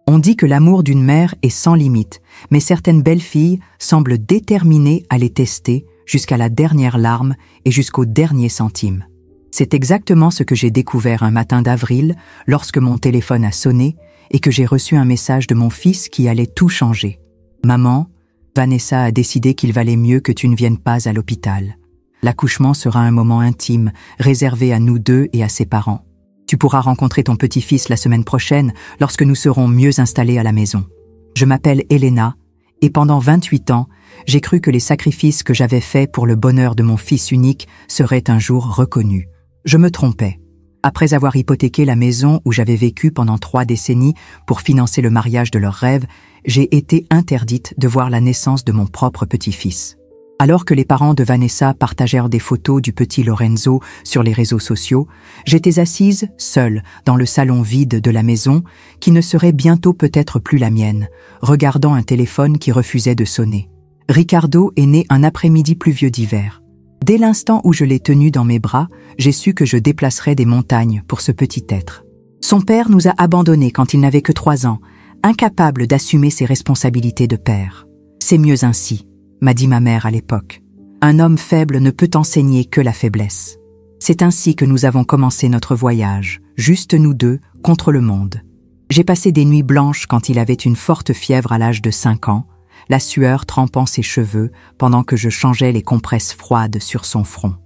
On dit que l'amour d'une mère est sans limite, mais certaines belles-filles semblent déterminées à les tester jusqu'à la dernière larme et jusqu'au dernier centime. C'est exactement ce que j'ai découvert un matin d'avril lorsque mon téléphone a sonné et que j'ai reçu un message de mon fils qui allait tout changer. « Maman, Vanessa a décidé qu'il valait mieux que tu ne viennes pas à l'hôpital. L'accouchement sera un moment intime, réservé à nous deux et à ses parents. Tu pourras rencontrer ton petit-fils la semaine prochaine lorsque nous serons mieux installés à la maison. Je m'appelle Elena et pendant 28 ans, j'ai cru que les sacrifices que j'avais faits pour le bonheur de mon fils unique seraient un jour reconnus. Je me trompais. Après avoir hypothéqué la maison où j'avais vécu pendant 3 décennies pour financer le mariage de leurs rêves, j'ai été interdite de voir la naissance de mon propre petit-fils. Alors que les parents de Vanessa partagèrent des photos du petit Lorenzo sur les réseaux sociaux, j'étais assise, seule, dans le salon vide de la maison, qui ne serait bientôt peut-être plus la mienne, regardant un téléphone qui refusait de sonner. Ricardo est né un après-midi pluvieux d'hiver. Dès l'instant où je l'ai tenu dans mes bras, j'ai su que je déplacerais des montagnes pour ce petit être. Son père nous a abandonnés quand il n'avait que 3 ans, incapable d'assumer ses responsabilités de père. C'est mieux ainsi, m'a dit ma mère à l'époque. Un homme faible ne peut enseigner que la faiblesse. C'est ainsi que nous avons commencé notre voyage, juste nous deux, contre le monde. J'ai passé des nuits blanches quand il avait une forte fièvre à l'âge de 5 ans, la sueur trempant ses cheveux pendant que je changeais les compresses froides sur son front.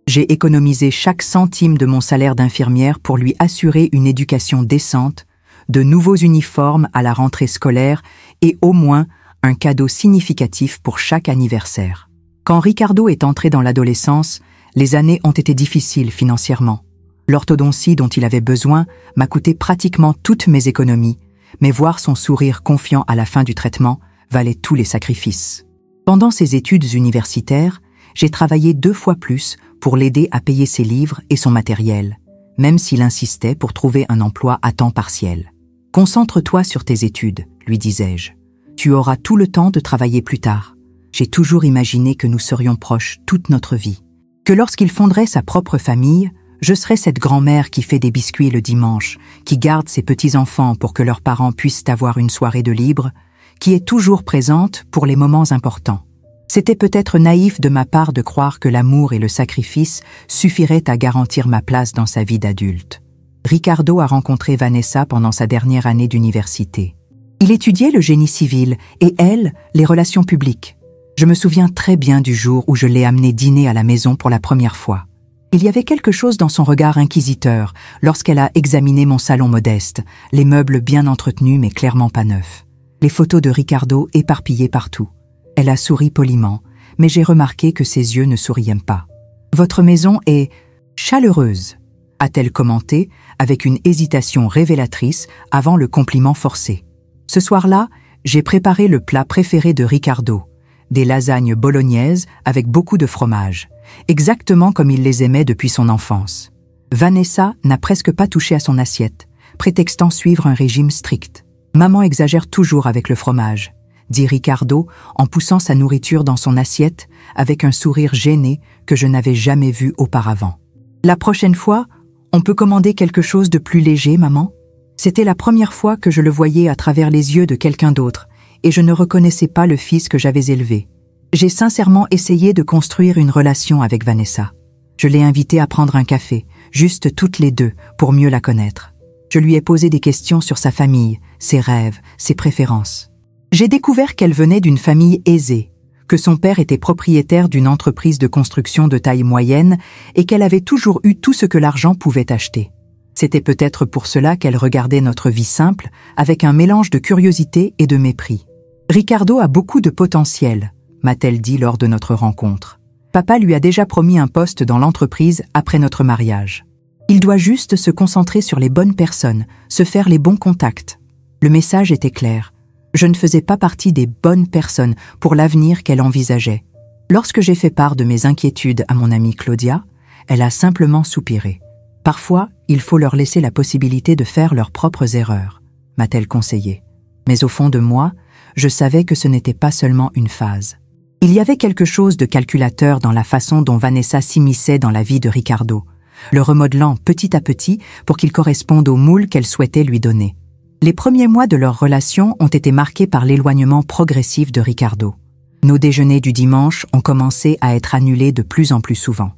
J'ai économisé chaque centime de mon salaire d'infirmière pour lui assurer une éducation décente, de nouveaux uniformes à la rentrée scolaire et au moins un cadeau significatif pour chaque anniversaire. Quand Ricardo est entré dans l'adolescence, les années ont été difficiles financièrement. L'orthodontie dont il avait besoin m'a coûté pratiquement toutes mes économies, mais voir son sourire confiant à la fin du traitement valait tous les sacrifices. Pendant ses études universitaires, j'ai travaillé 2 fois plus pour l'aider à payer ses livres et son matériel, même s'il insistait pour trouver un emploi à temps partiel. « Concentre-toi sur tes études », lui disais-je. « Tu auras tout le temps de travailler plus tard. » J'ai toujours imaginé que nous serions proches toute notre vie. Que lorsqu'il fonderait sa propre famille, je serais cette grand-mère qui fait des biscuits le dimanche, qui garde ses petits-enfants pour que leurs parents puissent avoir une soirée de libre, qui est toujours présente pour les moments importants. C'était peut-être naïf de ma part de croire que l'amour et le sacrifice suffiraient à garantir ma place dans sa vie d'adulte. Ricardo a rencontré Vanessa pendant sa dernière année d'université. Il étudiait le génie civil et elle, les relations publiques. Je me souviens très bien du jour où je l'ai amenée dîner à la maison pour la première fois. Il y avait quelque chose dans son regard inquisiteur lorsqu'elle a examiné mon salon modeste, les meubles bien entretenus mais clairement pas neufs. Les photos de Ricardo éparpillées partout. Elle a souri poliment, mais j'ai remarqué que ses yeux ne souriaient pas. « Votre maison est chaleureuse », a-t-elle commenté avec une hésitation révélatrice avant le compliment forcé. Ce soir-là, j'ai préparé le plat préféré de Ricardo, des lasagnes bolognaises avec beaucoup de fromage, exactement comme il les aimait depuis son enfance. Vanessa n'a presque pas touché à son assiette, prétextant suivre un régime strict. « Maman exagère toujours avec le fromage », dit Ricardo en poussant sa nourriture dans son assiette avec un sourire gêné que je n'avais jamais vu auparavant. « La prochaine fois, on peut commander quelque chose de plus léger, maman ?» C'était la première fois que je le voyais à travers les yeux de quelqu'un d'autre et je ne reconnaissais pas le fils que j'avais élevé. J'ai sincèrement essayé de construire une relation avec Vanessa. Je l'ai invitée à prendre un café, juste toutes les deux, pour mieux la connaître. Je lui ai posé des questions sur sa famille, ses rêves, ses préférences. J'ai découvert qu'elle venait d'une famille aisée, que son père était propriétaire d'une entreprise de construction de taille moyenne et qu'elle avait toujours eu tout ce que l'argent pouvait acheter. C'était peut-être pour cela qu'elle regardait notre vie simple avec un mélange de curiosité et de mépris. « Ricardo a beaucoup de potentiel », m'a-t-elle dit lors de notre rencontre. « Papa lui a déjà promis un poste dans l'entreprise après notre mariage. Il doit juste se concentrer sur les bonnes personnes, se faire les bons contacts. » Le message était clair. Je ne faisais pas partie des bonnes personnes pour l'avenir qu'elle envisageait. Lorsque j'ai fait part de mes inquiétudes à mon amie Claudia, elle a simplement soupiré. « Parfois, il faut leur laisser la possibilité de faire leurs propres erreurs », m'a-t-elle conseillé. Mais au fond de moi, je savais que ce n'était pas seulement une phase. Il y avait quelque chose de calculateur dans la façon dont Vanessa s'immisçait dans la vie de Ricardo, le remodelant petit à petit pour qu'il corresponde au moule qu'elle souhaitait lui donner. Les premiers mois de leur relation ont été marqués par l'éloignement progressif de Ricardo. Nos déjeuners du dimanche ont commencé à être annulés de plus en plus souvent.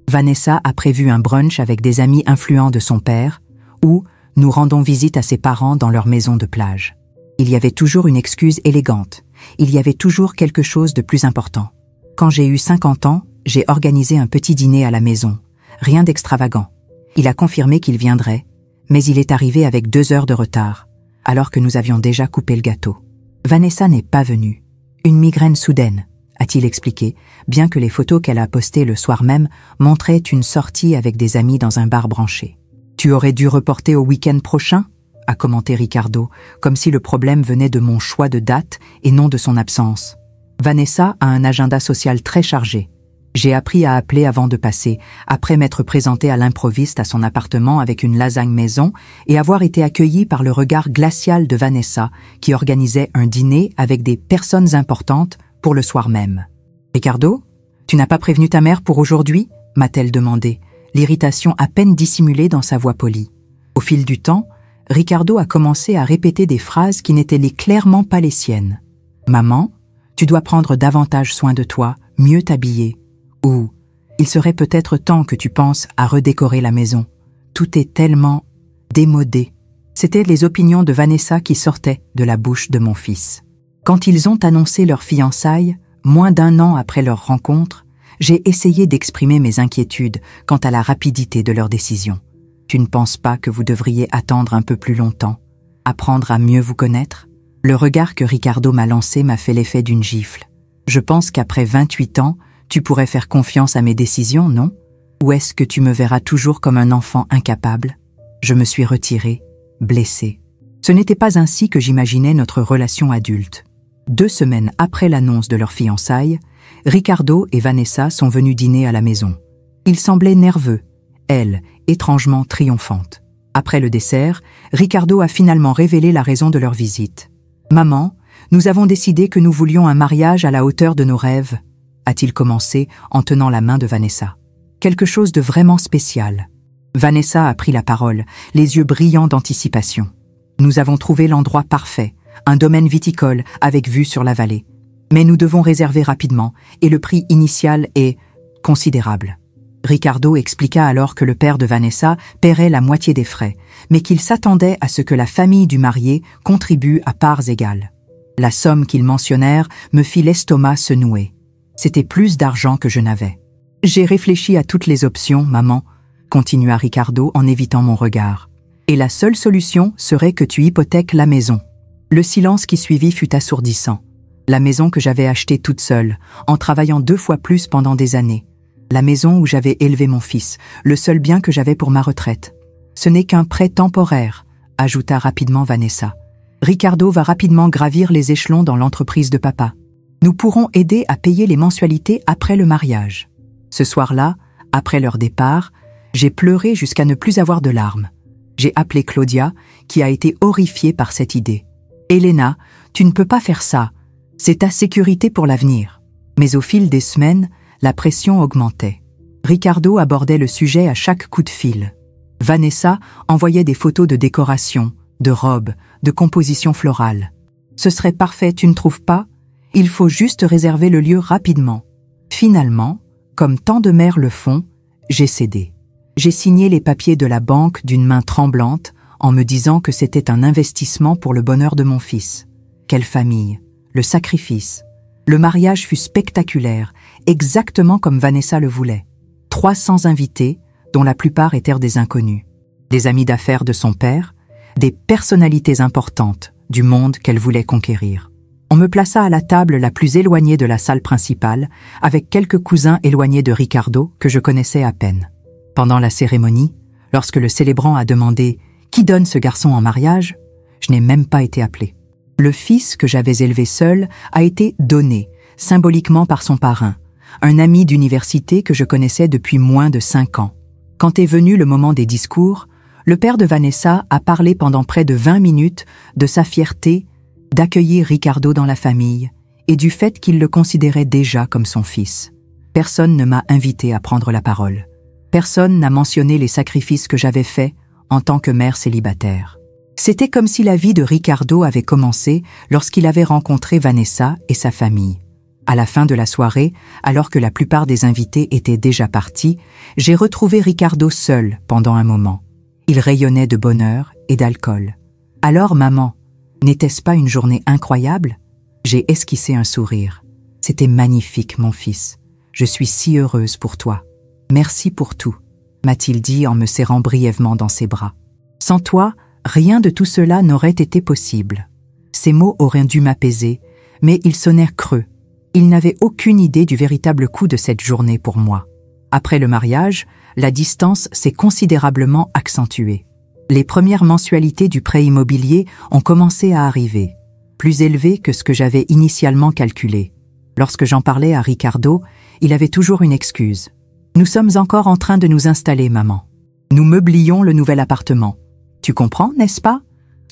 Vanessa a prévu un brunch avec des amis influents de son père, où nous rendons visite à ses parents dans leur maison de plage. Il y avait toujours une excuse élégante. Il y avait toujours quelque chose de plus important. Quand j'ai eu 50 ans, j'ai organisé un petit dîner à la maison. Rien d'extravagant. Il a confirmé qu'il viendrait, mais il est arrivé avec 2 heures de retard, alors que nous avions déjà coupé le gâteau. Vanessa n'est pas venue. Une migraine soudaine, a-t-il expliqué, bien que les photos qu'elle a postées le soir même montraient une sortie avec des amis dans un bar branché. « Tu aurais dû reporter au week-end prochain ?» a commenté Ricardo, comme si le problème venait de mon choix de date et non de son absence. Vanessa a un agenda social très chargé. J'ai appris à appeler avant de passer, après m'être présenté à l'improviste à son appartement avec une lasagne maison et avoir été accueilli par le regard glacial de Vanessa, qui organisait un dîner avec des personnes importantes pour le soir même. « Ricardo, tu n'as pas prévenu ta mère pour aujourd'hui ?» m'a-t-elle demandé, l'irritation à peine dissimulée dans sa voix polie. Au fil du temps, Ricardo a commencé à répéter des phrases qui n'étaient clairement pas les siennes. « Maman, tu dois prendre davantage soin de toi, mieux t'habiller. » Ou « Il serait peut-être temps que tu penses à redécorer la maison. Tout est tellement démodé. » C'étaient les opinions de Vanessa qui sortaient de la bouche de mon fils. Quand ils ont annoncé leur fiançailles, moins d'1 an après leur rencontre, j'ai essayé d'exprimer mes inquiétudes quant à la rapidité de leur décision. Tu ne penses pas que vous devriez attendre un peu plus longtemps, apprendre à mieux vous connaître? Le regard que Ricardo m'a lancé m'a fait l'effet d'une gifle. Je pense qu'après 28 ans, tu pourrais faire confiance à mes décisions, non? Ou est-ce que tu me verras toujours comme un enfant incapable? Je me suis retirée, blessée. Ce n'était pas ainsi que j'imaginais notre relation adulte. 2 semaines après l'annonce de leur fiançailles, Ricardo et Vanessa sont venus dîner à la maison. Ils semblaient nerveux, elle, étrangement triomphante. Après le dessert, Ricardo a finalement révélé la raison de leur visite. « Maman, nous avons décidé que nous voulions un mariage à la hauteur de nos rêves, » a-t-il commencé en tenant la main de Vanessa. Quelque chose de vraiment spécial. Vanessa a pris la parole, les yeux brillants d'anticipation. Nous avons trouvé l'endroit parfait, un domaine viticole avec vue sur la vallée. Mais nous devons réserver rapidement et le prix initial est considérable. Ricardo expliqua alors que le père de Vanessa paierait la moitié des frais, mais qu'il s'attendait à ce que la famille du marié contribue à parts égales. La somme qu'ils mentionnèrent me fit l'estomac se nouer. C'était plus d'argent que je n'avais. « J'ai réfléchi à toutes les options, maman », continua Ricardo en évitant mon regard. « Et la seule solution serait que tu hypothèques la maison. » Le silence qui suivit fut assourdissant. La maison que j'avais achetée toute seule, en travaillant 2 fois plus pendant des années. La maison où j'avais élevé mon fils, le seul bien que j'avais pour ma retraite. Ce n'est qu'un prêt temporaire, ajouta rapidement Vanessa. Ricardo va rapidement gravir les échelons dans l'entreprise de papa. Nous pourrons aider à payer les mensualités après le mariage. Ce soir-là, après leur départ, j'ai pleuré jusqu'à ne plus avoir de larmes. J'ai appelé Claudia, qui a été horrifiée par cette idée. « Elena, tu ne peux pas faire ça. C'est ta sécurité pour l'avenir. » Mais au fil des semaines, la pression augmentait. Ricardo abordait le sujet à chaque coup de fil. Vanessa envoyait des photos de décoration, de robes, de composition florale. « Ce serait parfait, tu ne trouves pas? Il faut juste réserver le lieu rapidement. » Finalement, comme tant de mères le font, j'ai cédé. J'ai signé les papiers de la banque d'une main tremblante en me disant que c'était un investissement pour le bonheur de mon fils. Quelle famille, le sacrifice. Le mariage fut spectaculaire, exactement comme Vanessa le voulait. 300 invités, dont la plupart étaient des inconnus. Des amis d'affaires de son père, des personnalités importantes du monde qu'elle voulait conquérir. On me plaça à la table la plus éloignée de la salle principale, avec quelques cousins éloignés de Ricardo que je connaissais à peine. Pendant la cérémonie, lorsque le célébrant a demandé « Qui donne ce garçon en mariage ?», je n'ai même pas été appelé. Le fils que j'avais élevé seul a été donné, symboliquement par son parrain, un ami d'université que je connaissais depuis moins de 5 ans. Quand est venu le moment des discours, le père de Vanessa a parlé pendant près de 20 minutes de sa fierté d'accueillir Ricardo dans la famille et du fait qu'il le considérait déjà comme son fils. Personne ne m'a invité à prendre la parole. Personne n'a mentionné les sacrifices que j'avais faits en tant que mère célibataire. C'était comme si la vie de Ricardo avait commencé lorsqu'il avait rencontré Vanessa et sa famille. À la fin de la soirée, alors que la plupart des invités étaient déjà partis, j'ai retrouvé Ricardo seul pendant un moment. Il rayonnait de bonheur et d'alcool. « Alors, maman, n'était-ce pas une journée incroyable ?» J'ai esquissé un sourire. « C'était magnifique, mon fils. Je suis si heureuse pour toi. Merci pour tout, » m'a-t-il dit en me serrant brièvement dans ses bras. Sans toi, rien de tout cela n'aurait été possible. Ces mots auraient dû m'apaiser, mais ils sonnèrent creux. Il n'avait aucune idée du véritable coût de cette journée pour moi. Après le mariage, la distance s'est considérablement accentuée. Les premières mensualités du prêt immobilier ont commencé à arriver, plus élevées que ce que j'avais initialement calculé. Lorsque j'en parlais à Ricardo, il avait toujours une excuse. « Nous sommes encore en train de nous installer, maman. Nous meublions le nouvel appartement. Tu comprends, n'est-ce pas?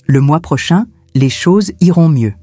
Le mois prochain, les choses iront mieux. »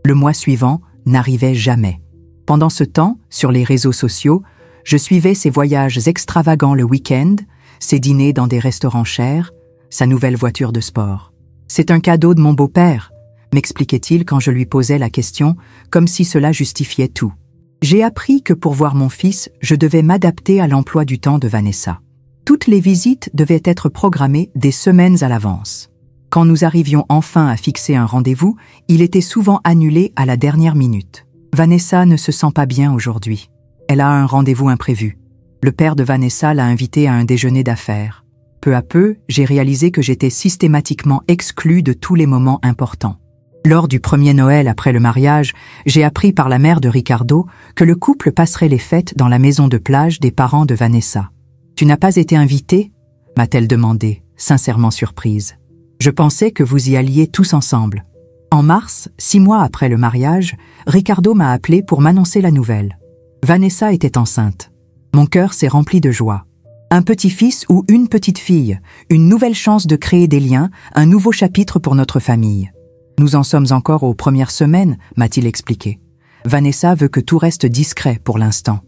Le mois suivant n'arrivait jamais. Pendant ce temps, sur les réseaux sociaux, je suivais ses voyages extravagants le week-end, ses dîners dans des restaurants chers, sa nouvelle voiture de sport. « C'est un cadeau de mon beau-père », m'expliquait-il quand je lui posais la question, comme si cela justifiait tout. J'ai appris que pour voir mon fils, je devais m'adapter à l'emploi du temps de Vanessa. Toutes les visites devaient être programmées des semaines à l'avance. Quand nous arrivions enfin à fixer un rendez-vous, il était souvent annulé à la dernière minute. Vanessa ne se sent pas bien aujourd'hui. Elle a un rendez-vous imprévu. Le père de Vanessa l'a invitée à un déjeuner d'affaires. Peu à peu, j'ai réalisé que j'étais systématiquement exclue de tous les moments importants. Lors du premier Noël après le mariage, j'ai appris par la mère de Ricardo que le couple passerait les fêtes dans la maison de plage des parents de Vanessa. « Tu n'as pas été invitée ?» m'a-t-elle demandé, sincèrement surprise. « Je pensais que vous y alliez tous ensemble. » En mars, 6 mois après le mariage, Ricardo m'a appelé pour m'annoncer la nouvelle. Vanessa était enceinte. Mon cœur s'est rempli de joie. Un petit-fils ou une petite fille, une nouvelle chance de créer des liens, un nouveau chapitre pour notre famille. Nous en sommes encore aux premières semaines, m'a-t-il expliqué. Vanessa veut que tout reste discret pour l'instant.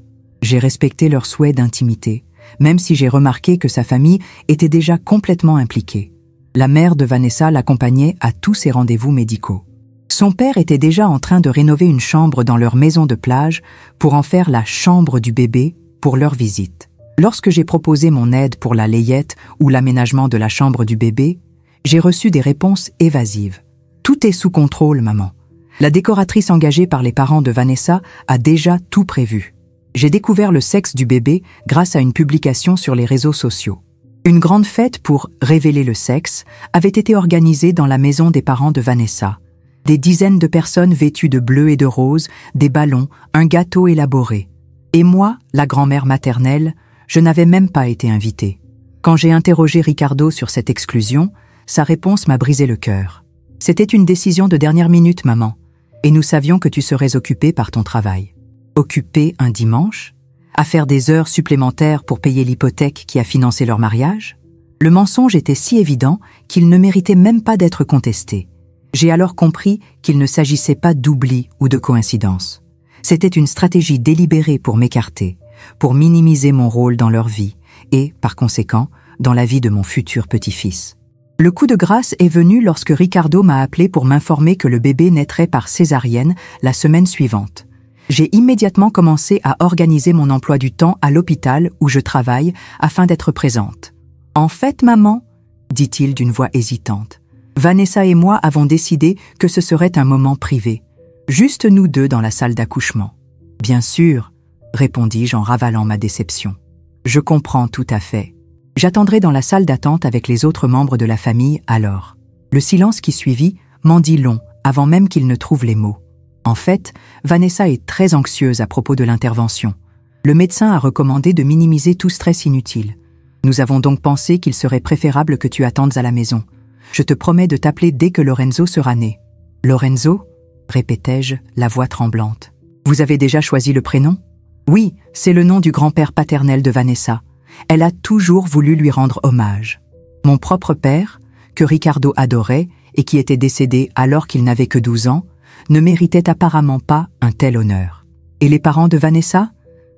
J'ai respecté leur souhait d'intimité, même si j'ai remarqué que sa famille était déjà complètement impliquée. La mère de Vanessa l'accompagnait à tous ses rendez-vous médicaux. Son père était déjà en train de rénover une chambre dans leur maison de plage pour en faire la chambre du bébé pour leur visite. Lorsque j'ai proposé mon aide pour la layette ou l'aménagement de la chambre du bébé, j'ai reçu des réponses évasives. « Tout est sous contrôle, maman. La décoratrice engagée par les parents de Vanessa a déjà tout prévu. » J'ai découvert le sexe du bébé grâce à une publication sur les réseaux sociaux. Une grande fête pour révéler le sexe avait été organisée dans la maison des parents de Vanessa. Des dizaines de personnes vêtues de bleu et de rose, des ballons, un gâteau élaboré. Et moi, la grand-mère maternelle, je n'avais même pas été invitée. Quand j'ai interrogé Ricardo sur cette exclusion, sa réponse m'a brisé le cœur. « C'était une décision de dernière minute, maman, et nous savions que tu serais occupée par ton travail. » Occupée un dimanche? À faire des heures supplémentaires pour payer l'hypothèque qui a financé leur mariage? Le mensonge était si évident qu'il ne méritait même pas d'être contesté. J'ai alors compris qu'il ne s'agissait pas d'oubli ou de coïncidence. C'était une stratégie délibérée pour m'écarter, pour minimiser mon rôle dans leur vie et, par conséquent, dans la vie de mon futur petit-fils. Le coup de grâce est venu lorsque Ricardo m'a appelé pour m'informer que le bébé naîtrait par césarienne la semaine suivante. J'ai immédiatement commencé à organiser mon emploi du temps à l'hôpital où je travaille afin d'être présente. « En fait, maman, » dit-il d'une voix hésitante, « Vanessa et moi avons décidé que ce serait un moment privé, juste nous deux dans la salle d'accouchement. »« Bien sûr, » répondis-je en ravalant ma déception. « Je comprends tout à fait. J'attendrai dans la salle d'attente avec les autres membres de la famille alors. » Le silence qui suivit m'en dit long avant même qu'il ne trouve les mots. En fait, Vanessa est très anxieuse à propos de l'intervention. Le médecin a recommandé de minimiser tout stress inutile. Nous avons donc pensé qu'il serait préférable que tu attendes à la maison. Je te promets de t'appeler dès que Lorenzo sera né. « Lorenzo ?» répétai-je, la voix tremblante. « Vous avez déjà choisi le prénom ?»« Oui, c'est le nom du grand-père paternel de Vanessa. Elle a toujours voulu lui rendre hommage. Mon propre père, que Ricardo adorait et qui était décédé alors qu'il n'avait que 12 ans, ne méritait apparemment pas un tel honneur. « Et les parents de Vanessa ?»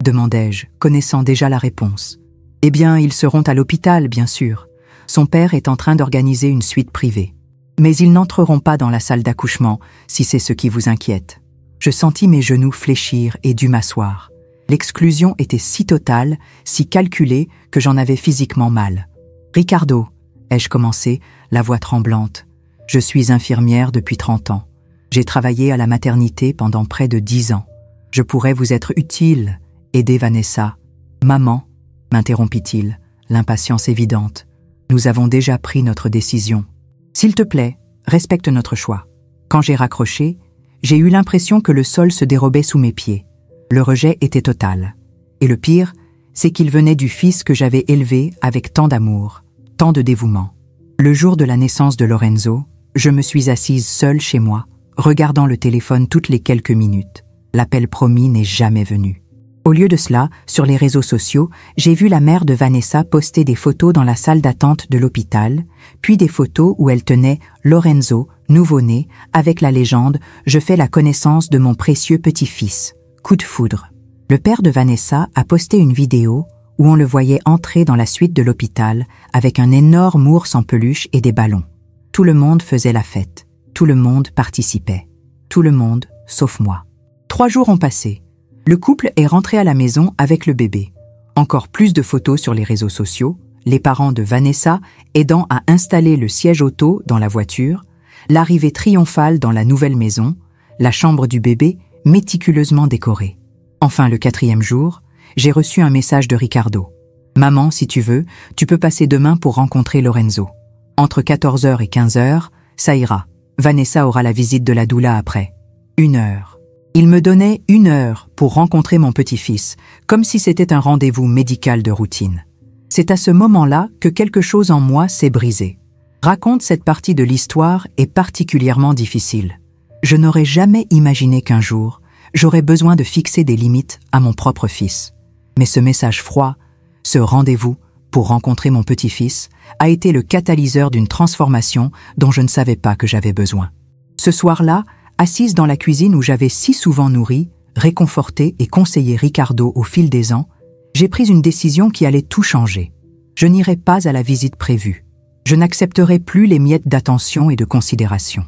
demandai-je, connaissant déjà la réponse. « Eh bien, ils seront à l'hôpital, bien sûr. Son père est en train d'organiser une suite privée. » Mais ils n'entreront pas dans la salle d'accouchement, si c'est ce qui vous inquiète. Je sentis mes genoux fléchir et dus m'asseoir. L'exclusion était si totale, si calculée, que j'en avais physiquement mal. « Ricardo », ai-je commencé, la voix tremblante. « Je suis infirmière depuis 30 ans. J'ai travaillé à la maternité pendant près de 10 ans. Je pourrais vous être utile, aider Vanessa. »« Maman », m'interrompit-il, l'impatience évidente. « Nous avons déjà pris notre décision. S'il te plaît, respecte notre choix. » Quand j'ai raccroché, j'ai eu l'impression que le sol se dérobait sous mes pieds. Le rejet était total. Et le pire, c'est qu'il venait du fils que j'avais élevé avec tant d'amour, tant de dévouement. Le jour de la naissance de Lorenzo, je me suis assise seule chez moi, regardant le téléphone toutes les quelques minutes. L'appel promis n'est jamais venu. Au lieu de cela, sur les réseaux sociaux, j'ai vu la mère de Vanessa poster des photos dans la salle d'attente de l'hôpital, puis des photos où elle tenait Lorenzo, nouveau-né, avec la légende « Je fais la connaissance de mon précieux petit-fils ». Coup de foudre. Le père de Vanessa a posté une vidéo où on le voyait entrer dans la suite de l'hôpital avec un énorme ours en peluche et des ballons. Tout le monde faisait la fête. Tout le monde participait. Tout le monde, sauf moi. 3 jours ont passé. Le couple est rentré à la maison avec le bébé. Encore plus de photos sur les réseaux sociaux, les parents de Vanessa aidant à installer le siège auto dans la voiture, l'arrivée triomphale dans la nouvelle maison, la chambre du bébé méticuleusement décorée. Enfin, le 4e jour, j'ai reçu un message de Ricardo. « Maman, si tu veux, tu peux passer demain pour rencontrer Lorenzo. Entre 14h et 15h, ça ira. Vanessa aura la visite de la doula après. 1 heure. » Il me donnait 1 heure pour rencontrer mon petit-fils, comme si c'était un rendez-vous médical de routine. C'est à ce moment-là que quelque chose en moi s'est brisé. Raconte cette partie de l'histoire est particulièrement difficile. Je n'aurais jamais imaginé qu'un jour, j'aurais besoin de fixer des limites à mon propre fils. Mais ce message froid, ce rendez-vous pour rencontrer mon petit-fils, a été le catalyseur d'une transformation dont je ne savais pas que j'avais besoin. Ce soir-là, assise dans la cuisine où j'avais si souvent nourri, réconforté et conseillé Ricardo au fil des ans, j'ai pris une décision qui allait tout changer. Je n'irai pas à la visite prévue. Je n'accepterai plus les miettes d'attention et de considération.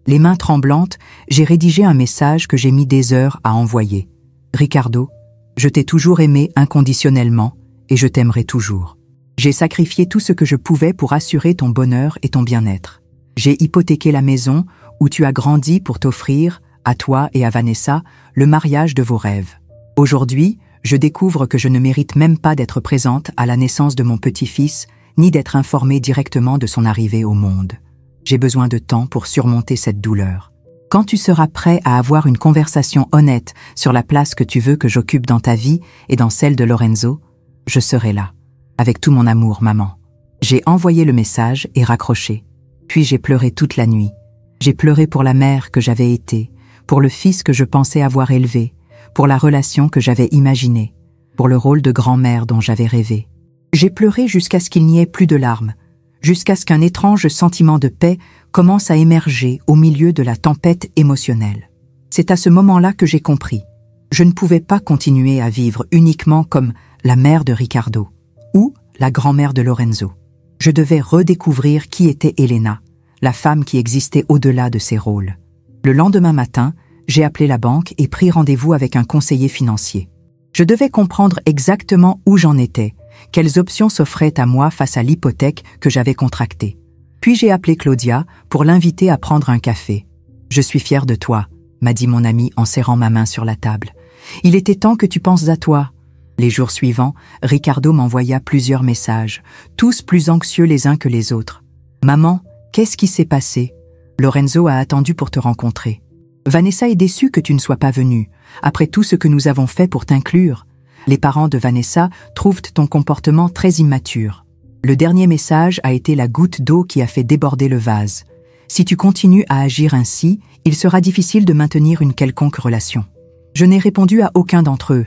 Les mains tremblantes, j'ai rédigé un message que j'ai mis des heures à envoyer. « Ricardo, je t'ai toujours aimé inconditionnellement et je t'aimerai toujours. J'ai sacrifié tout ce que je pouvais pour assurer ton bonheur et ton bien-être. J'ai hypothéqué la maison où tu as grandi pour t'offrir, à toi et à Vanessa, le mariage de vos rêves. Aujourd'hui, je découvre que je ne mérite même pas d'être présente à la naissance de mon petit-fils, ni d'être informée directement de son arrivée au monde. J'ai besoin de temps pour surmonter cette douleur. Quand tu seras prêt à avoir une conversation honnête sur la place que tu veux que j'occupe dans ta vie et dans celle de Lorenzo, je serai là. Avec tout mon amour, maman. » J'ai envoyé le message et raccroché. Puis j'ai pleuré toute la nuit. J'ai pleuré pour la mère que j'avais été, pour le fils que je pensais avoir élevé, pour la relation que j'avais imaginée, pour le rôle de grand-mère dont j'avais rêvé. J'ai pleuré jusqu'à ce qu'il n'y ait plus de larmes, jusqu'à ce qu'un étrange sentiment de paix commence à émerger au milieu de la tempête émotionnelle. C'est à ce moment-là que j'ai compris. Je ne pouvais pas continuer à vivre uniquement comme la mère de Ricardo ou la grand-mère de Lorenzo. Je devais redécouvrir qui était Elena, la femme qui existait au-delà de ses rôles. Le lendemain matin, j'ai appelé la banque et pris rendez-vous avec un conseiller financier. Je devais comprendre exactement où j'en étais, quelles options s'offraient à moi face à l'hypothèque que j'avais contractée. Puis j'ai appelé Claudia pour l'inviter à prendre un café. « Je suis fière de toi », m'a dit mon ami en serrant ma main sur la table. « Il était temps que tu penses à toi. » Les jours suivants, Ricardo m'envoya plusieurs messages, tous plus anxieux les uns que les autres. « Maman, qu'est-ce qui s'est passé? Lorenzo a attendu pour te rencontrer. Vanessa est déçue que tu ne sois pas venue, après tout ce que nous avons fait pour t'inclure. Les parents de Vanessa trouvent ton comportement très immature. Le dernier message a été la goutte d'eau qui a fait déborder le vase. Si tu continues à agir ainsi, il sera difficile de maintenir une quelconque relation. » Je n'ai répondu à aucun d'entre eux.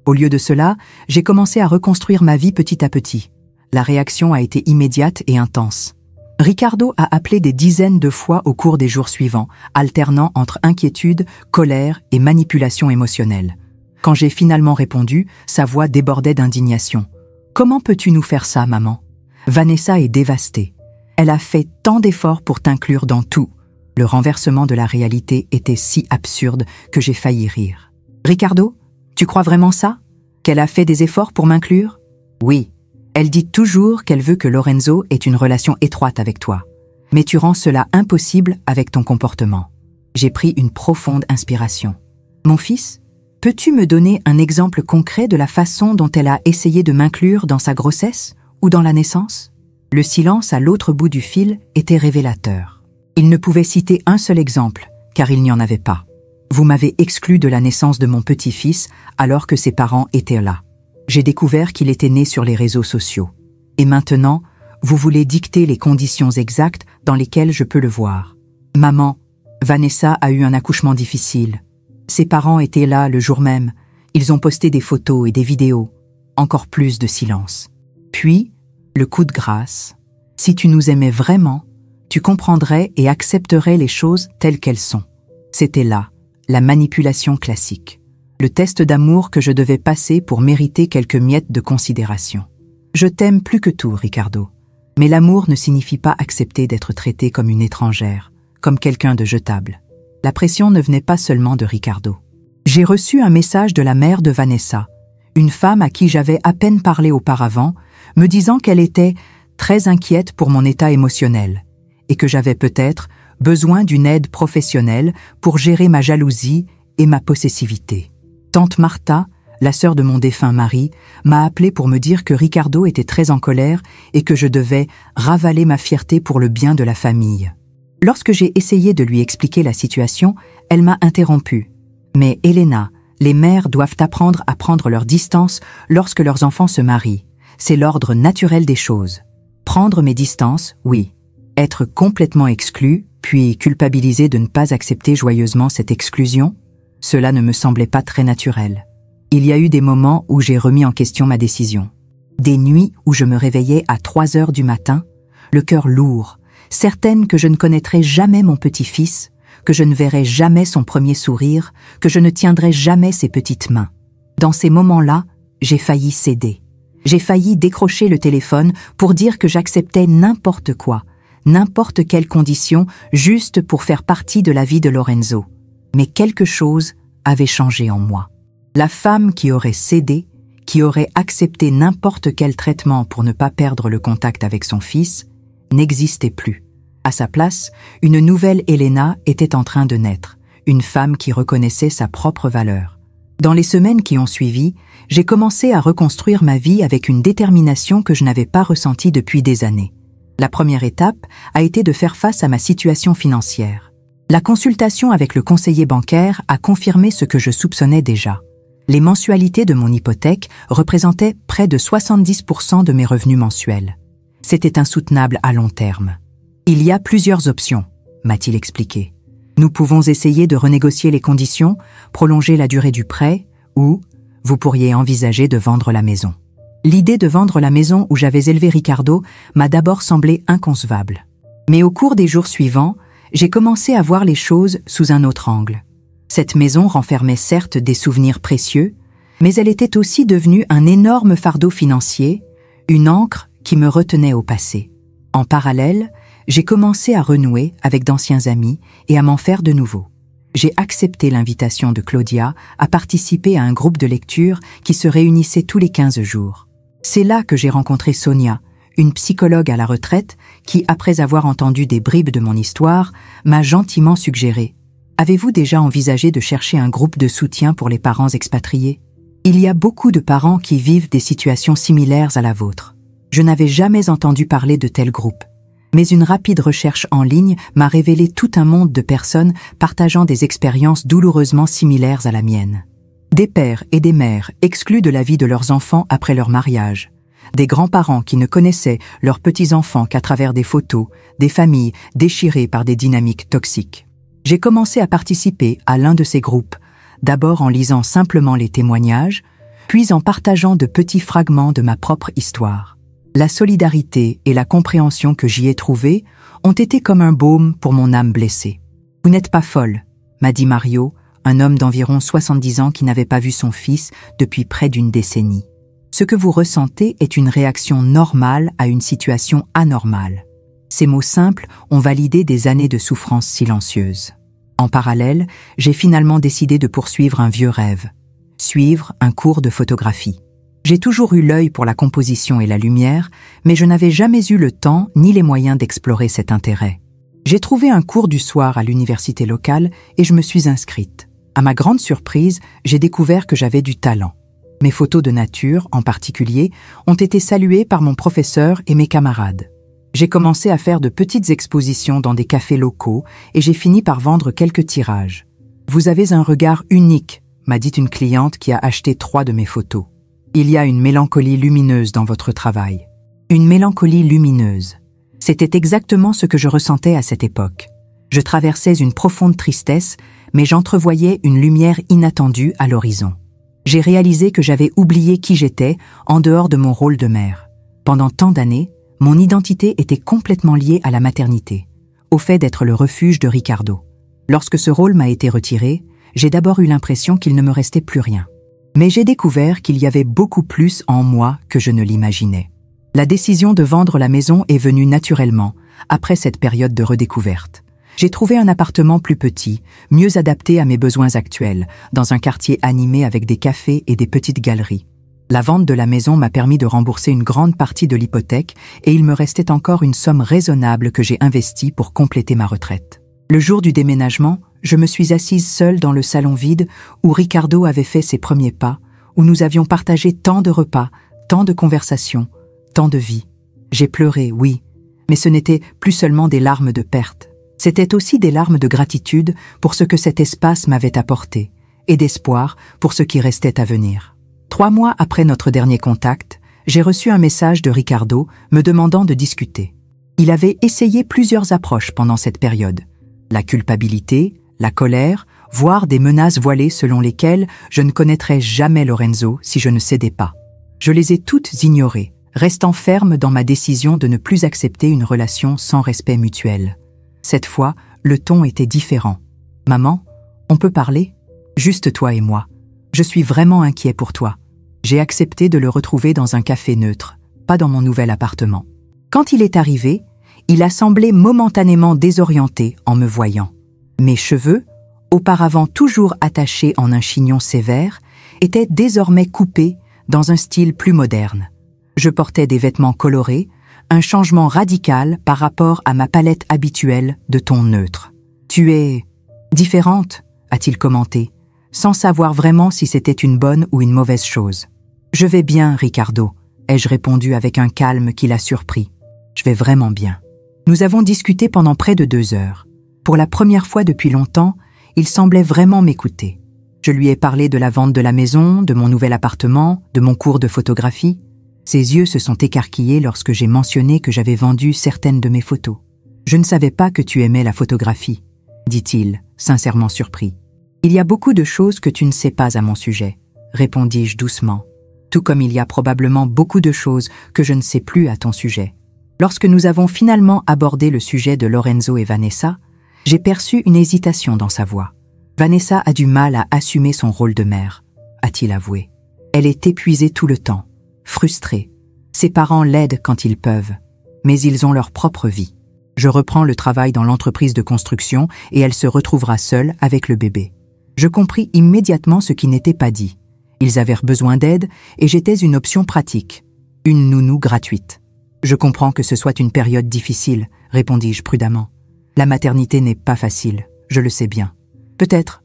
Au lieu de cela, j'ai commencé à reconstruire ma vie petit à petit. La réaction a été immédiate et intense. Ricardo a appelé des dizaines de fois au cours des jours suivants, alternant entre inquiétude, colère et manipulation émotionnelle. Quand j'ai finalement répondu, sa voix débordait d'indignation. « Comment peux-tu nous faire ça, maman? Vanessa est dévastée. Elle a fait tant d'efforts pour t'inclure dans tout. Le renversement de la réalité était si absurde que j'ai failli rire. Ricardo, tu crois vraiment ça? Qu'elle a fait des efforts pour m'inclure? Oui. Elle dit toujours qu'elle veut que Lorenzo ait une relation étroite avec toi. Mais tu rends cela impossible avec ton comportement. J'ai pris une profonde inspiration. Mon fils, peux-tu me donner un exemple concret de la façon dont elle a essayé de m'inclure dans sa grossesse ou dans la naissance? Le silence à l'autre bout du fil était révélateur. Il ne pouvait citer un seul exemple, car il n'y en avait pas. Vous m'avez exclu de la naissance de mon petit-fils alors que ses parents étaient là. J'ai découvert qu'il était né sur les réseaux sociaux. Et maintenant, vous voulez dicter les conditions exactes dans lesquelles je peux le voir. Maman, Vanessa a eu un accouchement difficile. Ses parents étaient là le jour même. Ils ont posté des photos et des vidéos. Encore plus de silence. Puis, le coup de grâce. Si tu nous aimais vraiment, tu comprendrais et accepterais les choses telles qu'elles sont. C'était là, la manipulation classique. Le test d'amour que je devais passer pour mériter quelques miettes de considération. Je t'aime plus que tout, Ricardo. Mais l'amour ne signifie pas accepter d'être traité comme une étrangère, comme quelqu'un de jetable. La pression ne venait pas seulement de Ricardo. J'ai reçu un message de la mère de Vanessa, une femme à qui j'avais à peine parlé auparavant, me disant qu'elle était très inquiète pour mon état émotionnel et que j'avais peut-être besoin d'une aide professionnelle pour gérer ma jalousie et ma possessivité. Tante Martha, la sœur de mon défunt mari, m'a appelé pour me dire que Ricardo était très en colère et que je devais ravaler ma fierté pour le bien de la famille. Lorsque j'ai essayé de lui expliquer la situation, elle m'a interrompu. Mais Elena, les mères doivent apprendre à prendre leur distance lorsque leurs enfants se marient. C'est l'ordre naturel des choses. Prendre mes distances, oui. Être complètement exclu, puis culpabiliser de ne pas accepter joyeusement cette exclusion, cela ne me semblait pas très naturel. Il y a eu des moments où j'ai remis en question ma décision. Des nuits où je me réveillais à 3 heures du matin, le cœur lourd, certaine que je ne connaîtrai jamais mon petit-fils, que je ne verrai jamais son premier sourire, que je ne tiendrai jamais ses petites mains. Dans ces moments-là, j'ai failli céder. J'ai failli décrocher le téléphone pour dire que j'acceptais n'importe quoi, n'importe quelle condition, juste pour faire partie de la vie de Lorenzo. Mais quelque chose avait changé en moi. La femme qui aurait cédé, qui aurait accepté n'importe quel traitement pour ne pas perdre le contact avec son fils, n'existait plus. À sa place, une nouvelle Elena était en train de naître, une femme qui reconnaissait sa propre valeur. Dans les semaines qui ont suivi, j'ai commencé à reconstruire ma vie avec une détermination que je n'avais pas ressentie depuis des années. La première étape a été de faire face à ma situation financière. La consultation avec le conseiller bancaire a confirmé ce que je soupçonnais déjà. Les mensualités de mon hypothèque représentaient près de 70% de mes revenus mensuels. C'était insoutenable à long terme. Il y a plusieurs options, m'a-t-il expliqué. Nous pouvons essayer de renégocier les conditions, prolonger la durée du prêt, ou vous pourriez envisager de vendre la maison. L'idée de vendre la maison où j'avais élevé Ricardo m'a d'abord semblé inconcevable. Mais au cours des jours suivants, j'ai commencé à voir les choses sous un autre angle. Cette maison renfermait certes des souvenirs précieux, mais elle était aussi devenue un énorme fardeau financier, une ancre qui me retenait au passé. En parallèle, j'ai commencé à renouer avec d'anciens amis et à m'en faire de nouveaux. J'ai accepté l'invitation de Claudia à participer à un groupe de lecture qui se réunissait tous les 15 jours. C'est là que j'ai rencontré Sonia, une psychologue à la retraite qui, après avoir entendu des bribes de mon histoire, m'a gentiment suggéré « Avez-vous déjà envisagé de chercher un groupe de soutien pour les parents expatriés ? Il y a beaucoup de parents qui vivent des situations similaires à la vôtre. Je n'avais jamais entendu parler de tel groupe. Mais une rapide recherche en ligne m'a révélé tout un monde de personnes partageant des expériences douloureusement similaires à la mienne. Des pères et des mères exclus de la vie de leurs enfants après leur mariage. Des grands-parents qui ne connaissaient leurs petits-enfants qu'à travers des photos, des familles déchirées par des dynamiques toxiques. J'ai commencé à participer à l'un de ces groupes, d'abord en lisant simplement les témoignages, puis en partageant de petits fragments de ma propre histoire. La solidarité et la compréhension que j'y ai trouvées ont été comme un baume pour mon âme blessée. « Vous n'êtes pas folle », m'a dit Mario, un homme d'environ 70 ans qui n'avait pas vu son fils depuis près d'une décennie. Ce que vous ressentez est une réaction normale à une situation anormale. Ces mots simples ont validé des années de souffrance silencieuse. En parallèle, j'ai finalement décidé de poursuivre un vieux rêve, suivre un cours de photographie. J'ai toujours eu l'œil pour la composition et la lumière, mais je n'avais jamais eu le temps ni les moyens d'explorer cet intérêt. J'ai trouvé un cours du soir à l'université locale et je me suis inscrite. À ma grande surprise, j'ai découvert que j'avais du talent. Mes photos de nature, en particulier, ont été saluées par mon professeur et mes camarades. J'ai commencé à faire de petites expositions dans des cafés locaux et j'ai fini par vendre quelques tirages. « Vous avez un regard unique », m'a dit une cliente qui a acheté 3 de mes photos. « Il y a une mélancolie lumineuse dans votre travail. » Une mélancolie lumineuse. C'était exactement ce que je ressentais à cette époque. Je traversais une profonde tristesse, mais j'entrevoyais une lumière inattendue à l'horizon. J'ai réalisé que j'avais oublié qui j'étais en dehors de mon rôle de mère. Pendant tant d'années, mon identité était complètement liée à la maternité, au fait d'être le refuge de Ricardo. Lorsque ce rôle m'a été retiré, j'ai d'abord eu l'impression qu'il ne me restait plus rien. Mais j'ai découvert qu'il y avait beaucoup plus en moi que je ne l'imaginais. La décision de vendre la maison est venue naturellement, après cette période de redécouverte. J'ai trouvé un appartement plus petit, mieux adapté à mes besoins actuels, dans un quartier animé avec des cafés et des petites galeries. La vente de la maison m'a permis de rembourser une grande partie de l'hypothèque et il me restait encore une somme raisonnable que j'ai investie pour compléter ma retraite. Le jour du déménagement, je me suis assise seule dans le salon vide où Ricardo avait fait ses premiers pas, où nous avions partagé tant de repas, tant de conversations, tant de vie. J'ai pleuré, oui, mais ce n'était plus seulement des larmes de perte. C'était aussi des larmes de gratitude pour ce que cet espace m'avait apporté, et d'espoir pour ce qui restait à venir. 3 mois après notre dernier contact, j'ai reçu un message de Ricardo me demandant de discuter. Il avait essayé plusieurs approches pendant cette période. La culpabilité, la colère, voire des menaces voilées selon lesquelles je ne connaîtrais jamais Lorenzo si je ne cédais pas. Je les ai toutes ignorées, restant ferme dans ma décision de ne plus accepter une relation sans respect mutuel. Cette fois, le ton était différent. « Maman, on peut parler ? Juste toi et moi. Je suis vraiment inquiet pour toi. » J'ai accepté de le retrouver dans un café neutre, pas dans mon nouvel appartement. Quand il est arrivé, il a semblé momentanément désorienté en me voyant. Mes cheveux, auparavant toujours attachés en un chignon sévère, étaient désormais coupés dans un style plus moderne. Je portais des vêtements colorés, un changement radical par rapport à ma palette habituelle de tons neutres. « Tu es différente », a-t-il commenté, sans savoir vraiment si c'était une bonne ou une mauvaise chose. « Je vais bien, Ricardo », ai-je répondu avec un calme qui l'a surpris. « Je vais vraiment bien. » Nous avons discuté pendant près de 2 heures. Pour la première fois depuis longtemps, il semblait vraiment m'écouter. Je lui ai parlé de la vente de la maison, de mon nouvel appartement, de mon cours de photographie. Ses yeux se sont écarquillés lorsque j'ai mentionné que j'avais vendu certaines de mes photos. « Je ne savais pas que tu aimais la photographie », dit-il, sincèrement surpris. « Il y a beaucoup de choses que tu ne sais pas à mon sujet », répondis-je doucement, tout comme il y a probablement beaucoup de choses que je ne sais plus à ton sujet. Lorsque nous avons finalement abordé le sujet de Lorenzo et Vanessa, j'ai perçu une hésitation dans sa voix. Vanessa a du mal à assumer son rôle de mère, a-t-il avoué. Elle est épuisée tout le temps, frustrée. Ses parents l'aident quand ils peuvent, mais ils ont leur propre vie. Je reprends le travail dans l'entreprise de construction et elle se retrouvera seule avec le bébé. Je compris immédiatement ce qui n'était pas dit. Ils avaient besoin d'aide et j'étais une option pratique, une nounou gratuite. Je comprends que ce soit une période difficile, répondis-je prudemment. La maternité n'est pas facile, je le sais bien. Peut-être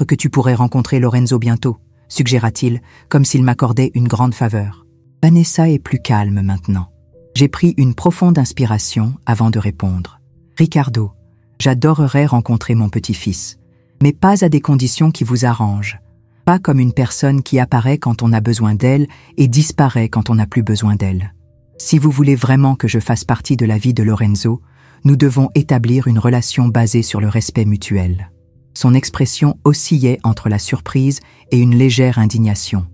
que tu pourrais rencontrer Lorenzo bientôt, suggéra-t-il, comme s'il m'accordait une grande faveur. Vanessa est plus calme maintenant. J'ai pris une profonde inspiration avant de répondre. Ricardo, j'adorerais rencontrer mon petit-fils, mais pas à des conditions qui vous arrangent. Pas comme une personne qui apparaît quand on a besoin d'elle et disparaît quand on n'a plus besoin d'elle. Si vous voulez vraiment que je fasse partie de la vie de Lorenzo, nous devons établir une relation basée sur le respect mutuel. Son expression oscillait entre la surprise et une légère indignation.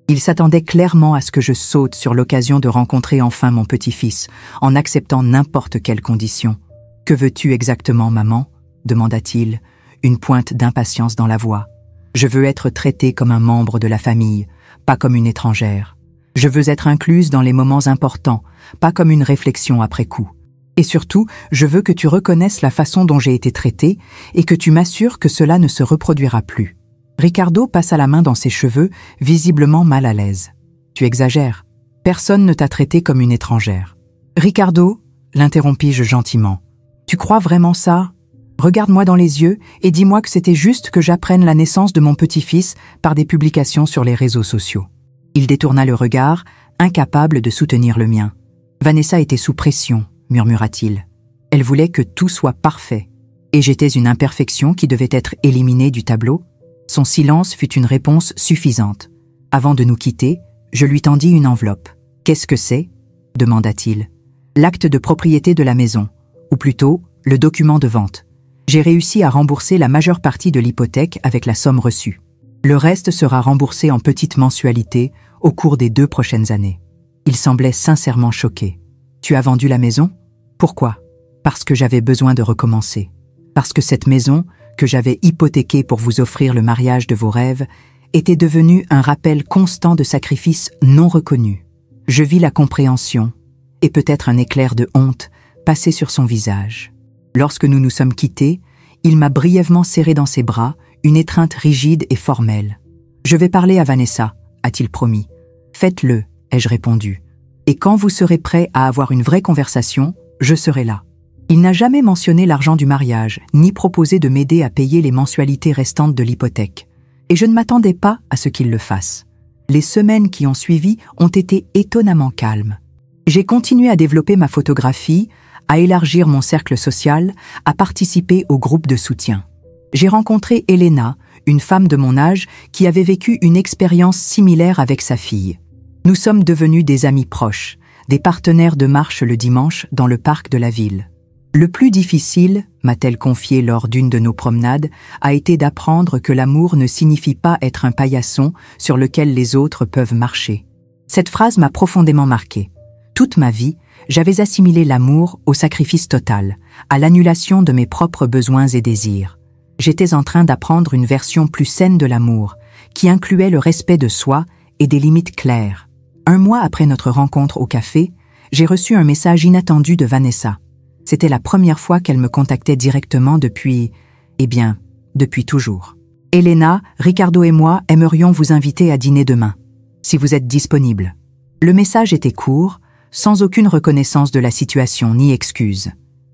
Il s'attendait clairement à ce que je saute sur l'occasion de rencontrer enfin mon petit-fils, en acceptant n'importe quelle condition. « Que veux-tu exactement, maman ?» demanda-t-il, une pointe d'impatience dans la voix. « Je veux être traitée comme un membre de la famille, pas comme une étrangère. Je veux être incluse dans les moments importants, pas comme une réflexion après coup. » Et surtout, je veux que tu reconnaisses la façon dont j'ai été traitée et que tu m'assures que cela ne se reproduira plus. Ricardo passa la main dans ses cheveux, visiblement mal à l'aise. Tu exagères. Personne ne t'a traité comme une étrangère. Ricardo, l'interrompis-je gentiment. Tu crois vraiment ça? Regarde-moi dans les yeux et dis-moi que c'était juste que j'apprenne la naissance de mon petit-fils par des publications sur les réseaux sociaux. Il détourna le regard, incapable de soutenir le mien. Vanessa était sous pression, murmura-t-il. Elle voulait que tout soit parfait. Et j'étais une imperfection qui devait être éliminée du tableau? Son silence fut une réponse suffisante. Avant de nous quitter, je lui tendis une enveloppe. « Qu'est-ce que c'est » demanda-t-il. « L'acte de propriété de la maison, ou plutôt, le document de vente. J'ai réussi à rembourser la majeure partie de l'hypothèque avec la somme reçue. Le reste sera remboursé en petites mensualités au cours des 2 prochaines années. » Il semblait sincèrement choqué. « Tu as vendu la maison ? Pourquoi ? Parce que j'avais besoin de recommencer. Parce que cette maison, que j'avais hypothéquée pour vous offrir le mariage de vos rêves, était devenue un rappel constant de sacrifices non reconnus. Je vis la compréhension, et peut-être un éclair de honte, passer sur son visage. Lorsque nous nous sommes quittés, il m'a brièvement serré dans ses bras, une étreinte rigide et formelle. « Je vais parler à Vanessa », a-t-il promis. « Faites-le », ai-je répondu. « Et quand vous serez prêt à avoir une vraie conversation, je serai là. » Il n'a jamais mentionné l'argent du mariage, ni proposé de m'aider à payer les mensualités restantes de l'hypothèque. Et je ne m'attendais pas à ce qu'il le fasse. Les semaines qui ont suivi ont été étonnamment calmes. J'ai continué à développer ma photographie, à élargir mon cercle social, à participer au groupe de soutien. J'ai rencontré Elena, une femme de mon âge qui avait vécu une expérience similaire avec sa fille. Nous sommes devenus des amis proches, des partenaires de marche le dimanche dans le parc de la ville. Le plus difficile, m'a-t-elle confié lors d'une de nos promenades, a été d'apprendre que l'amour ne signifie pas être un paillasson sur lequel les autres peuvent marcher. Cette phrase m'a profondément marquée. Toute ma vie, j'avais assimilé l'amour au sacrifice total, à l'annulation de mes propres besoins et désirs. J'étais en train d'apprendre une version plus saine de l'amour, qui incluait le respect de soi et des limites claires. 1 mois après notre rencontre au café, j'ai reçu un message inattendu de Vanessa. C'était la première fois qu'elle me contactait directement depuis toujours. « Elena, Ricardo et moi aimerions vous inviter à dîner demain, si vous êtes disponible. » Le message était court, sans aucune reconnaissance de la situation ni excuse.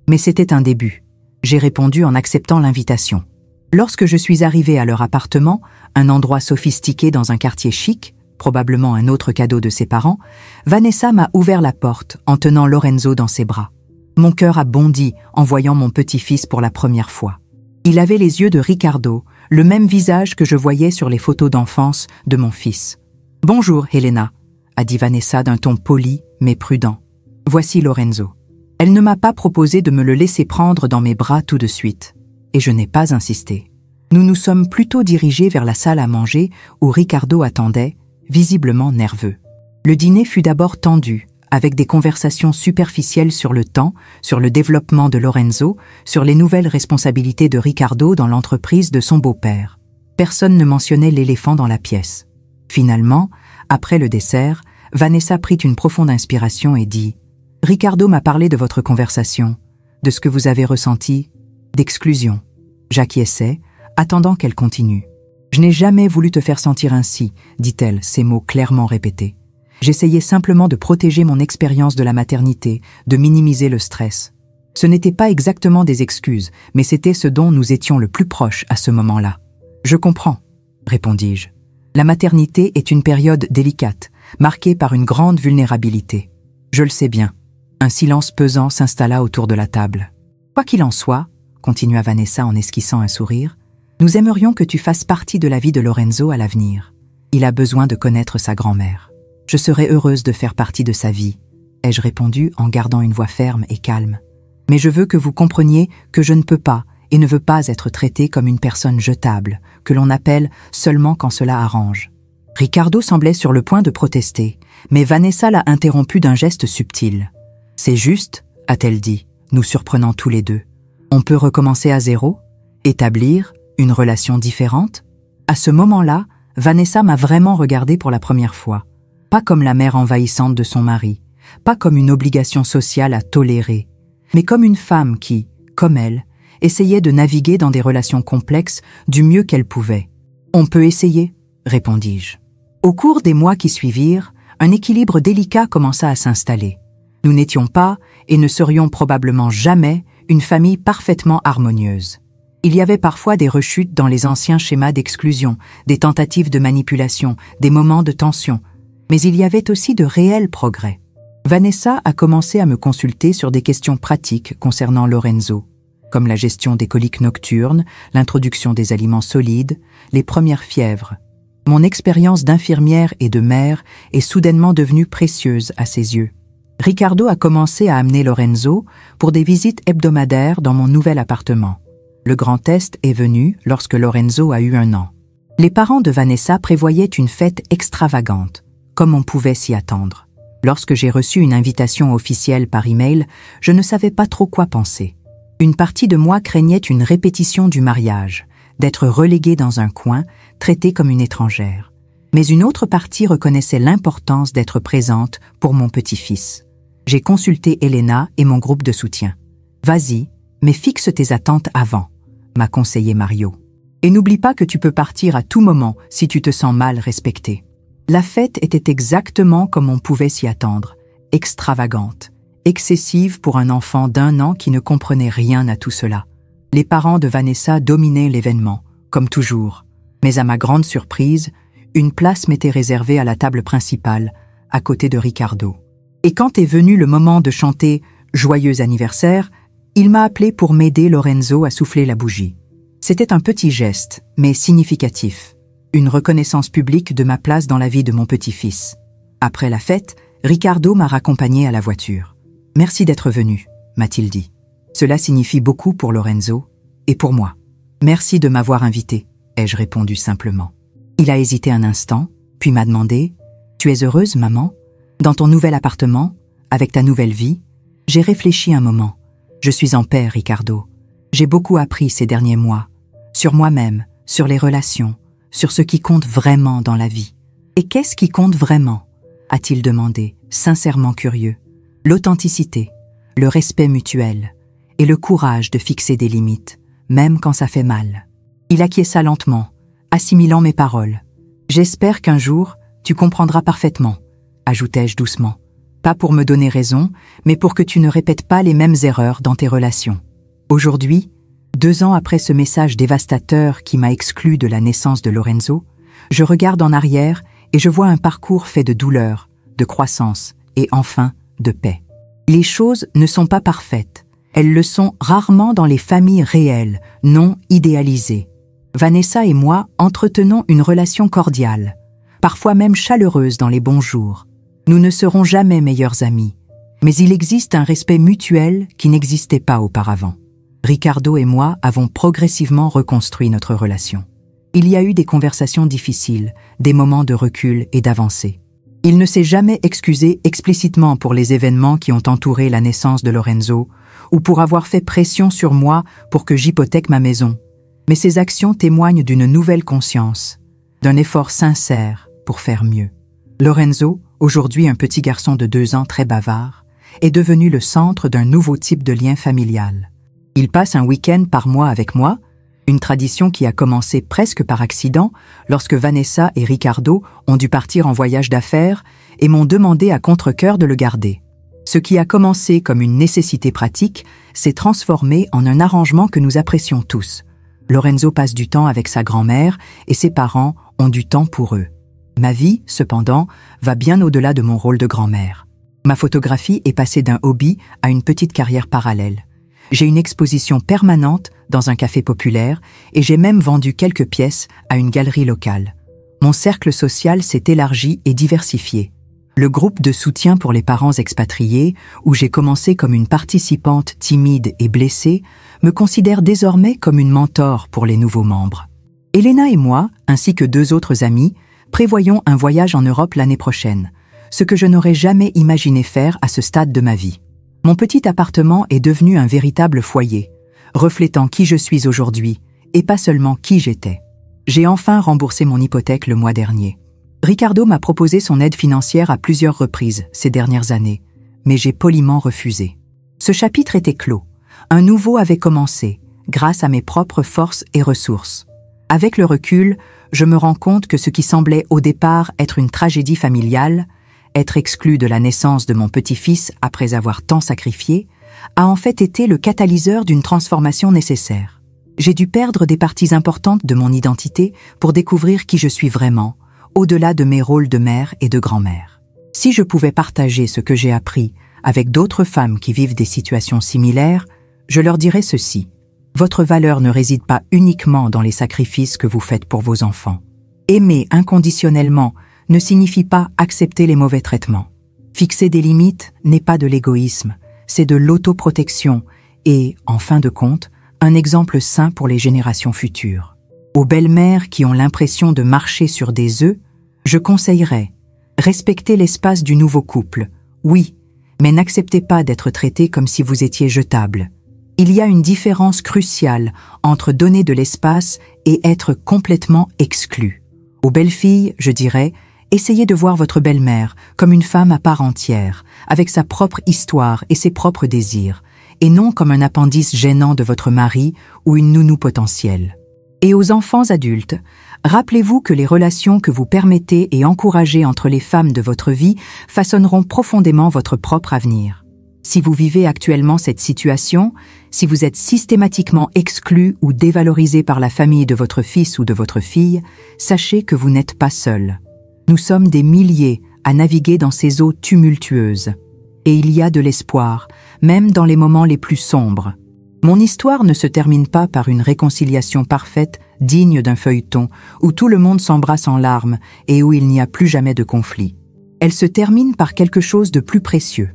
Mais c'était un début. J'ai répondu en acceptant l'invitation. Lorsque je suis arrivée à leur appartement, un endroit sophistiqué dans un quartier chic, probablement un autre cadeau de ses parents, Vanessa m'a ouvert la porte en tenant Lorenzo dans ses bras. Mon cœur a bondi en voyant mon petit-fils pour la première fois. Il avait les yeux de Ricardo, le même visage que je voyais sur les photos d'enfance de mon fils. « Bonjour, Helena », a dit Vanessa d'un ton poli mais prudent. « Voici Lorenzo. » Elle ne m'a pas proposé de me le laisser prendre dans mes bras tout de suite, et je n'ai pas insisté. Nous nous sommes plutôt dirigés vers la salle à manger où Ricardo attendait, visiblement nerveux. Le dîner fut d'abord tendu, avec des conversations superficielles sur le temps, sur le développement de Lorenzo, sur les nouvelles responsabilités de Ricardo dans l'entreprise de son beau-père. Personne ne mentionnait l'éléphant dans la pièce. Finalement, après le dessert, Vanessa prit une profonde inspiration et dit « Ricardo m'a parlé de votre conversation, de ce que vous avez ressenti, d'exclusion. » J'acquiesçais, attendant qu'elle continue. « Je n'ai jamais voulu te faire sentir ainsi, dit-elle, ces mots clairement répétés. J'essayais simplement de protéger mon expérience de la maternité, de minimiser le stress. Ce n'était pas exactement des excuses, mais c'était ce dont nous étions le plus proches à ce moment-là. « Je comprends », répondis-je. « La maternité est une période délicate, marquée par une grande vulnérabilité. Je le sais bien. » Un silence pesant s'installa autour de la table. « Quoi qu'il en soit, » continua Vanessa en esquissant un sourire, « nous aimerions que tu fasses partie de la vie de Lorenzo à l'avenir. Il a besoin de connaître sa grand-mère. Je serais heureuse de faire partie de sa vie, » ai-je répondu en gardant une voix ferme et calme. « Mais je veux que vous compreniez que je ne peux pas et ne veux pas être traitée comme une personne jetable, que l'on appelle seulement quand cela arrange. » Ricardo semblait sur le point de protester, mais Vanessa l'a interrompu d'un geste subtil. « C'est juste, » a-t-elle dit, nous surprenant tous les deux. « On peut recommencer à zéro, établir une relation différente ?» À ce moment-là, Vanessa m'a vraiment regardée pour la première fois. Pas comme la mère envahissante de son mari, pas comme une obligation sociale à tolérer, mais comme une femme qui, comme elle, essayait de naviguer dans des relations complexes du mieux qu'elle pouvait. « On peut essayer », répondis-je. Au cours des mois qui suivirent, un équilibre délicat commença à s'installer. Nous n'étions pas, et ne serions probablement jamais, une famille parfaitement harmonieuse. Il y avait parfois des rechutes dans les anciens schémas d'exclusion, des tentatives de manipulation, des moments de tension, mais il y avait aussi de réels progrès. Vanessa a commencé à me consulter sur des questions pratiques concernant Lorenzo, comme la gestion des coliques nocturnes, l'introduction des aliments solides, les premières fièvres. Mon expérience d'infirmière et de mère est soudainement devenue précieuse à ses yeux. Ricardo a commencé à amener Lorenzo pour des visites hebdomadaires dans mon nouvel appartement. Le grand test est venu lorsque Lorenzo a eu 1 an. Les parents de Vanessa prévoyaient une fête extravagante, comme on pouvait s'y attendre. Lorsque j'ai reçu une invitation officielle par email, je ne savais pas trop quoi penser. Une partie de moi craignait une répétition du mariage, d'être reléguée dans un coin, traitée comme une étrangère. Mais une autre partie reconnaissait l'importance d'être présente pour mon petit-fils. J'ai consulté Elena et mon groupe de soutien. « Vas-y, mais fixe tes attentes avant », m'a conseillé Mario. « Et n'oublie pas que tu peux partir à tout moment si tu te sens mal respecté. » La fête était exactement comme on pouvait s'y attendre, extravagante, excessive pour un enfant d'1 an qui ne comprenait rien à tout cela. Les parents de Vanessa dominaient l'événement, comme toujours. Mais à ma grande surprise, une place m'était réservée à la table principale, à côté de Ricardo. Et quand est venu le moment de chanter « Joyeux anniversaire », il m'a appelé pour m'aider Lorenzo à souffler la bougie. C'était un petit geste, mais significatif. Une reconnaissance publique de ma place dans la vie de mon petit-fils. Après la fête, Ricardo m'a raccompagné à la voiture. « Merci d'être venu », m'a-t-il dit. Cela signifie beaucoup pour Lorenzo et pour moi. « Merci de m'avoir invité », ai-je répondu simplement. Il a hésité un instant, puis m'a demandé « Tu es heureuse, maman ? Dans ton nouvel appartement, avec ta nouvelle vie ?» J'ai réfléchi un moment. Je suis en paix, Ricardo. J'ai beaucoup appris ces derniers mois. Sur moi-même, sur les relations, sur ce qui compte vraiment dans la vie. « Et qu'est-ce qui compte vraiment ?» a-t-il demandé, sincèrement curieux. « L'authenticité, le respect mutuel et le courage de fixer des limites, même quand ça fait mal. » Il acquiesça lentement, assimilant mes paroles. « J'espère qu'un jour, tu comprendras parfaitement, » ajoutai-je doucement. « Pas pour me donner raison, mais pour que tu ne répètes pas les mêmes erreurs dans tes relations. » Aujourd'hui, 2 ans après ce message dévastateur qui m'a exclu de la naissance de Lorenzo, je regarde en arrière et je vois un parcours fait de douleur, de croissance et enfin de paix. Les choses ne sont pas parfaites. Elles le sont rarement dans les familles réelles, non idéalisées. Vanessa et moi entretenons une relation cordiale, parfois même chaleureuse dans les bons jours. Nous ne serons jamais meilleurs amis, mais il existe un respect mutuel qui n'existait pas auparavant. Ricardo et moi avons progressivement reconstruit notre relation. Il y a eu des conversations difficiles, des moments de recul et d'avancée. Il ne s'est jamais excusé explicitement pour les événements qui ont entouré la naissance de Lorenzo ou pour avoir fait pression sur moi pour que j'hypothèque ma maison. Mais ses actions témoignent d'une nouvelle conscience, d'un effort sincère pour faire mieux. Lorenzo, aujourd'hui un petit garçon de 2 ans très bavard, est devenu le centre d'un nouveau type de lien familial. Il passe un week-end par mois avec moi, une tradition qui a commencé presque par accident lorsque Vanessa et Ricardo ont dû partir en voyage d'affaires et m'ont demandé à contre-cœur de le garder. Ce qui a commencé comme une nécessité pratique s'est transformé en un arrangement que nous apprécions tous. Lorenzo passe du temps avec sa grand-mère et ses parents ont du temps pour eux. Ma vie, cependant, va bien au-delà de mon rôle de grand-mère. Ma photographie est passée d'un hobby à une petite carrière parallèle. J'ai une exposition permanente dans un café populaire et j'ai même vendu quelques pièces à une galerie locale. Mon cercle social s'est élargi et diversifié. Le groupe de soutien pour les parents expatriés, où j'ai commencé comme une participante timide et blessée, me considère désormais comme une mentor pour les nouveaux membres. Elena et moi, ainsi que 2 autres amis, prévoyons un voyage en Europe l'année prochaine, ce que je n'aurais jamais imaginé faire à ce stade de ma vie. Mon petit appartement est devenu un véritable foyer, reflétant qui je suis aujourd'hui et pas seulement qui j'étais. J'ai enfin remboursé mon hypothèque le mois dernier. Ricardo m'a proposé son aide financière à plusieurs reprises ces dernières années, mais j'ai poliment refusé. Ce chapitre était clos. Un nouveau avait commencé, grâce à mes propres forces et ressources. Avec le recul, je me rends compte que ce qui semblait au départ être une tragédie familiale, être exclu de la naissance de mon petit-fils après avoir tant sacrifié, a en fait été le catalyseur d'une transformation nécessaire. J'ai dû perdre des parties importantes de mon identité pour découvrir qui je suis vraiment, au-delà de mes rôles de mère et de grand-mère. Si je pouvais partager ce que j'ai appris avec d'autres femmes qui vivent des situations similaires, je leur dirais ceci. Votre valeur ne réside pas uniquement dans les sacrifices que vous faites pour vos enfants. Aimer inconditionnellement ne signifie pas accepter les mauvais traitements. Fixer des limites n'est pas de l'égoïsme, c'est de l'autoprotection et, en fin de compte, un exemple sain pour les générations futures. Aux belles-mères qui ont l'impression de marcher sur des œufs, je conseillerais respectez l'espace du nouveau couple, oui, mais n'acceptez pas d'être traité comme si vous étiez jetable. Il y a une différence cruciale entre donner de l'espace et être complètement exclu. Aux belles filles, je dirais, essayez de voir votre belle-mère comme une femme à part entière, avec sa propre histoire et ses propres désirs, et non comme un appendice gênant de votre mari ou une nounou potentielle. Et aux enfants adultes, rappelez-vous que les relations que vous permettez et encouragez entre les femmes de votre vie façonneront profondément votre propre avenir. Si vous vivez actuellement cette situation, si vous êtes systématiquement exclu ou dévalorisé par la famille de votre fils ou de votre fille, sachez que vous n'êtes pas seul. Nous sommes des milliers à naviguer dans ces eaux tumultueuses. Et il y a de l'espoir, même dans les moments les plus sombres. Mon histoire ne se termine pas par une réconciliation parfaite, digne d'un feuilleton, où tout le monde s'embrasse en larmes et où il n'y a plus jamais de conflit. Elle se termine par quelque chose de plus précieux.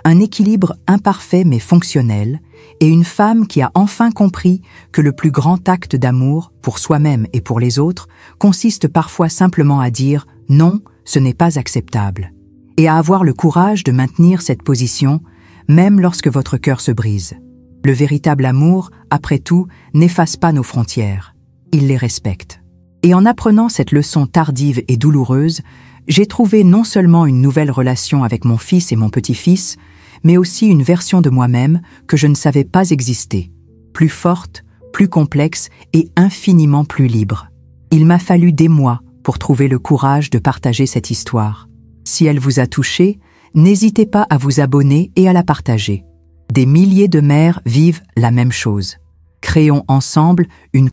Un équilibre imparfait mais fonctionnel, et une femme qui a enfin compris que le plus grand acte d'amour, pour soi-même et pour les autres, consiste parfois simplement à dire « non, ce n'est pas acceptable », et à avoir le courage de maintenir cette position, même lorsque votre cœur se brise. Le véritable amour, après tout, n'efface pas nos frontières. Il les respecte. Et en apprenant cette leçon tardive et douloureuse, j'ai trouvé non seulement une nouvelle relation avec mon fils et mon petit-fils, mais aussi une version de moi-même que je ne savais pas exister, plus forte, plus complexe et infiniment plus libre. Il m'a fallu des mois pour trouver le courage de partager cette histoire. Si elle vous a touché, n'hésitez pas à vous abonner et à la partager. Des milliers de mères vivent la même chose. Créons ensemble une